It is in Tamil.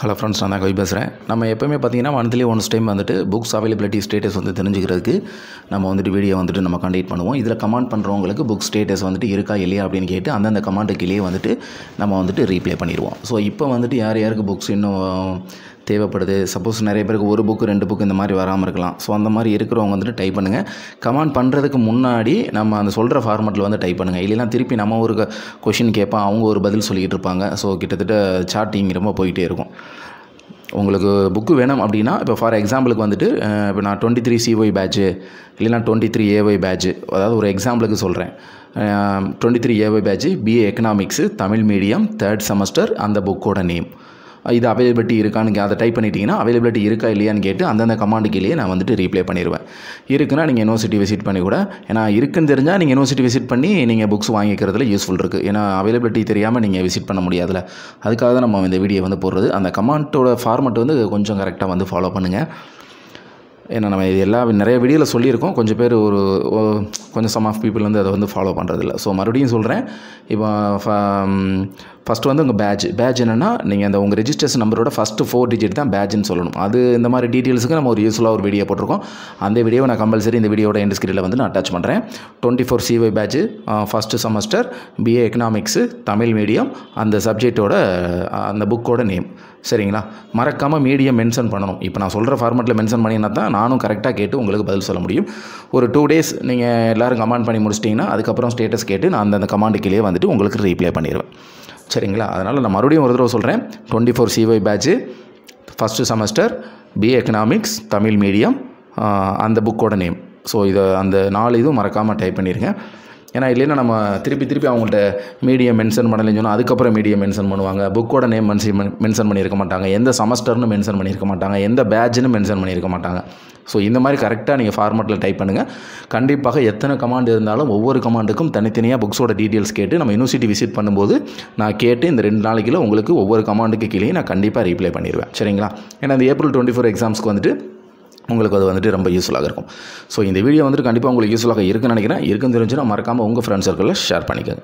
ஹலோ ஃப்ரெண்ட்ஸ், நான் தான் கவி பேசுகிறேன். நம்ம எப்போயுமே பார்த்தீங்கன்னா மந்த்லி ஒன்ஸ் டைம் வந்துட்டு புக்ஸ் அவைலபிலிட்டி ஸ்டேட்டஸ் வந்து தெரிஞ்சுக்கிறதுக்கு நம்ம வந்துட்டு வீடியோ வந்துட்டு நம்ம கண்டக்ட் பண்ணுவோம். இதில் கமெண்ட் பண்ணுறவங்களுக்கு புக் ஸ்டேட்டஸ் வந்துட்டு இருக்கா இல்லையா அப்படின்னு கேட்டு அந்தந்த கமெண்ட்டுக்கிலேயே வந்துட்டு நம்ம வந்துட்டு ரீப்ளே பண்ணிடுவோம். ஸோ இப்போ வந்துட்டு யார் யாருக்கு புக்ஸ் இன்னும் தேவைப்படுது, சப்போஸ் நிறைய பேருக்கு ஒரு புக்கு 2 புக்கு இந்த மாதிரி வராமல் இருக்கலாம். ஸோ அந்த மாதிரி இருக்கிறவங்க வந்துட்டு டைப் பண்ணுங்கள். கமெண்ட் பண்ணுறதுக்கு முன்னாடி நம்ம அந்த சொல்கிற ஃபார்மெட்டில் வந்து டைப் பண்ணுங்கள். இல்லைனா திருப்பி நம்ம ஒரு கொஷின் கேட்போம், அவங்க ஒரு பதில் சொல்லிக்கிட்டு இருப்பாங்க. ஸோ கிட்டத்தட்ட சாட்டிங் ரொம்ப போயிட்டே இருக்கும். உங்களுக்கு புக்கு வேணும் அப்படின்னா, இப்போ ஃபார் எக்ஸாம்பிளுக்கு வந்துட்டு இப்போ நான் 23 CY பேட்ச்சு இல்லைனா 23 AY பேட்ச்சு, அதாவது ஒரு எக்ஸாம்பிளுக்கு சொல்கிறேன். 23 AY batch BA economics Tamil medium 3rd semester, அந்த புக்கோட நேம் இது அவைலபிலிட்டி இருக்கான்னு அதை டைப் பண்ணிட்டீங்கன்னா அவைலபிலிட்டி இருக்கா இல்லையான்னு கேட்டு அந்தந்த கமாண்டுக்கிலேயே நான் வந்துட்டு ரீப்ளே பண்ணிடுவேன். இருக்குன்னா நீங்கள் யூனிவர்சிட்டி விசிட் பண்ணி கூட, ஏன்னா இருக்குன்னு தெரிஞ்சால் நீங்கள் யூனிவர்சிட்டி விசிட் பண்ணி நீங்கள் புக்ஸ் வாங்கிக்கிறதுல யூஸ்ஃபுல் இருக்குது. ஏன்னா அவைலபிலிட்டி தெரியாமல் நீங்கள் விசிட் பண்ண முடியாதுல்ல, அதுக்காக தான் நம்ம இந்த வீடியோ வந்து போடுறது. அந்த கமாண்டோட ஃபார்மெட் வந்து கொஞ்சம் கரெக்டாக வந்து ஃபாலோ பண்ணுங்கள். ஏன்னா நம்ம இது நிறைய வீடியோவில் சொல்லியிருக்கோம், கொஞ்சம் பேர் கொஞ்சம் சம் ஆஃப் பீப்புள் வந்து அதை வந்து ஃபாலோ பண்ணுறதில்ல. ஸோ மறுபடியும் சொல்கிறேன். இப்போ ஃபஸ்ட்டு வந்து உங்கள் பேட்ச் என்னென்னா, நீங்கள் அந்த உங்கள் ரெஜிஸ்ட்ரேஷன் நம்பரோட ஃபஸ்ட்டு 4 டிஜிட் தான் பேட்ச்னு சொல்லணும். அது இந்த மாதிரி டீட்டெயில்ஸுக்கு நம்ம ஒரு யூஸ்ஃபுல்லாக ஒரு வீடியோ போட்டிருக்கோம். அந்த வீடியோவை நான் கம்பல்சரி இந்த வீடியோட எண்ட் ஸ்க்ரீனில் வந்து நான் அட்டாச் பண்ணுறேன். 24 CY batch, first semester, BA economics Tamil medium, அந்த சப்ஜெக்டோட அந்த புக்கோட நேம். சரிங்களா? மறக்காமல் மீடியம் மென்ஷன் பண்ணணும். இப்போ நான் சொல்கிற ஃபார்மெட்டில் மென்ஷன் பண்ணினா தான் நானும் கரெக்டாக கேட்டு உங்களுக்கு பதில் சொல்ல முடியும். ஒரு 2 டேஸ் நீங்கள் எல்லோரும் கமெண்ட் பண்ணி முடிச்சிட்டிங்கன்னா அதுக்கப்புறம் ஸ்டேட்டஸ் கேட்டு நான் அந்தந்த கமாண்டுக்கிலேயே வந்துட்டு உங்களுக்கு ரீப்ளே பண்ணிடுவேன். சரிங்களா? அதனால் நான் மறுபடியும் ஒரு தடவை சொல்கிறேன். 24 CY batch, first semester, BA economics Tamil medium, அந்த புக்கோட நேம். ஸோ இதை அந்த 4 இதுவும் மறக்காமல் டைப் பண்ணிடுங்க. ஏன்னா இல்லைன்னா நம்ம திருப்பி அவங்கள்ட்ட மீடியம் மென்ஷன் பண்ணலைன்னு சொன்னால் அதுக்கப்புறம் மீடியம் மென்ஷன் பண்ணுவாங்க. புக்கோட நேம் மென்ஷன் பண்ணியிருக்க மாட்டாங்க, எந்த செமஸ்டர்னு மென்ஷன் பண்ணியிருக்க மாட்டாங்க, எந்த பேட்ச்னு மென்ஷன் பண்ணியிருக்க மாட்டாங்க. ஸோ இந்த மாதிரி கரெக்டாக நீங்கள் ஃபார்மெட்டில் டைப் பண்ணுங்கள். கண்டிப்பாக எத்தனை கமாண்ட் இருந்தாலும் ஒவ்வொரு கமாண்டுக்கும் தனித்தனியாக புக்ஸோட டீட்டெயில்ஸ் கேட்டு நம்ம யூனிவர்சிட்டி விசிட் பண்ணும்போது நான் கேட்டு இந்த 2 நாளைக்குள்ள உங்களுக்கு ஒவ்வொரு கமாண்டுக்கு கீழே நான் கண்டிப்பாக ரீப்ளே பண்ணிடுவேன். சரிங்களா? ஏன்னா இந்த April 24 எக்ஸாம்ஸ்க்கு வந்துட்டு உங்களுக்கு அது வந்துட்டு ரொம்ப யூஸ்ஃபுல்லாக இருக்கும். ஸோ இந்த வீடியோ வந்துட்டு கண்டிப்பாக உங்களுக்கு யூஸ்ஃபுல்லாக இருக்குன்னு நினைக்கிறேன். இருக்குன்னு தெரிஞ்சுன்னா மறக்காமல் உங்கள் ஃப்ரெண்ட்ஸ் சர்க்கிளில் ஷேர் பண்ணிக்கோங்க.